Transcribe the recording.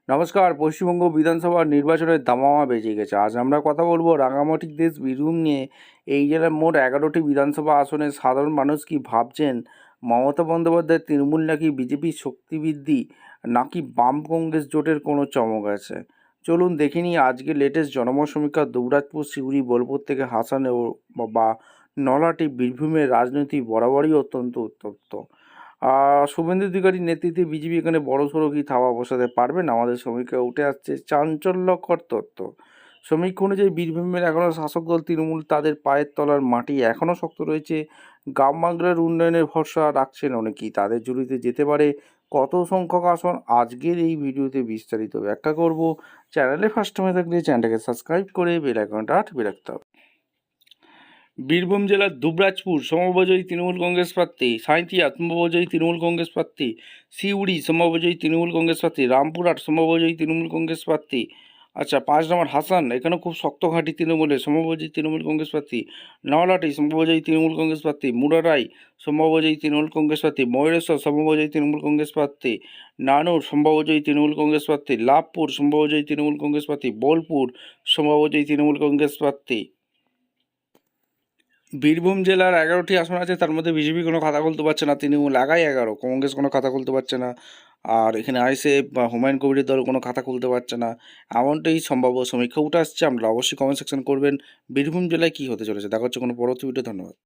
নমস্কার। পশ্চিমবঙ্গ বিধানসভা নির্বাচনের দামামা বেজে গেছে। আজ আমরা কথা বলবো রাঙামাটির দেশ বীরভূম নিয়ে। এই জেলার মোট 11টি বিধানসভা আসনে সাধারণ মানুষ কি ভাবছেন? মমতা বন্দ্যোপাধ্যায় তৃণমূল নাকি বিজেপির শক্তিবৃদ্ধি, নাকি বাম কংগ্রেস জোটের কোনো চমক আছে? চলুন দেখে নিই আজকে লেটেস্ট জনমত সমীক্ষা। দুবরাজপুর, সিউড়ি, বোলপুর থেকে হাসান বা নলহাটি বীরভূমের রাজনীতি বরাবরই অত্যন্ত উত্তপ্ত। শুভেন্দু অধিকারীর নেতৃত্বে বিজেপি এখানে বড়সড় কি থাবা বসাতে পারবেন? আমাদের সমীক্ষায় উঠে আসছে চাঞ্চল্যকর তথ্য। সমীক্ষা অনুযায়ী বীরভূমের এখনও শাসক দল তৃণমূল তাদের পায়ের তলার মাটি এখনও শক্ত রয়েছে। গ্রাম বাংলার উন্নয়নের ভরসা রাখছেন অনেকেই। তাদের ঝুলিতে যেতে পারে কত সংখ্যক আসন? আজকের এই ভিডিওতে বিস্তারিত ব্যাখ্যা করব। চ্যানেলে ফার্স্ট টাইমে থাকলে চ্যানেলটাকে সাবস্ক্রাইব করে বেল আইকনটা টিপে রাখতে হবে। বীরভূম জেলার দুবরাজপুর সমবজয়ী তৃণমূল কংগ্রেস প্রার্থী, সাঁইথিয়া সমবজয়ী তৃণমূল কংগ্রেস প্রার্থী, সিউড়ি সমবজয়ী তৃণমূল কংগ্রেস প্রার্থী, রামপুরহাট সমবজয়ী তৃণমূল কংগ্রেস প্রার্থী। 5 নম্বর হাসান, এখানেও খুব শক্ত ঘাঁটি তৃণমূলের, সমবজয়ী তৃণমূল কংগ্রেস প্রার্থী। নলহাটি সমবজয়ী তৃণমূল কংগ্রেস প্রার্থী, মুরারাই সমবজয়ী তৃণমূল কংগ্রেস প্রার্থী, ময়ূরেশ্বর সমবজয়ী তৃণমূল কংগ্রেস প্রার্থী, নানুর সমবজয়ী তৃণমূল কংগ্রেস প্রার্থী, লাভপুর সমবজয়ী তৃণমূল কংগ্রেস প্রার্থী, বোলপুর সমবজয়ী তৃণমূল কংগ্রেস প্রার্থী। বীরভূম জেলার 11টি আসন আছে, তার মধ্যে বিজেপি কোনো খাতা খুলতে পারছে না, তৃণমূল একাই 11, কংগ্রেস কোনো খাতা খুলতে পারছে না, আর এখানে আইএসএফ বা হুমায়ুন কবিরের দল কোনো খাতা খুলতে পারছে না। এমনটাই সম্ভাব্য সমীক্ষা উঠে আসছে। আমরা অবশ্যই কমেন্ট সেকশন করবেন বীরভূম জেলায় কী হতে চলেছে। দেখা হচ্ছে কোনো পরবর্তী ভিডিও। ধন্যবাদ।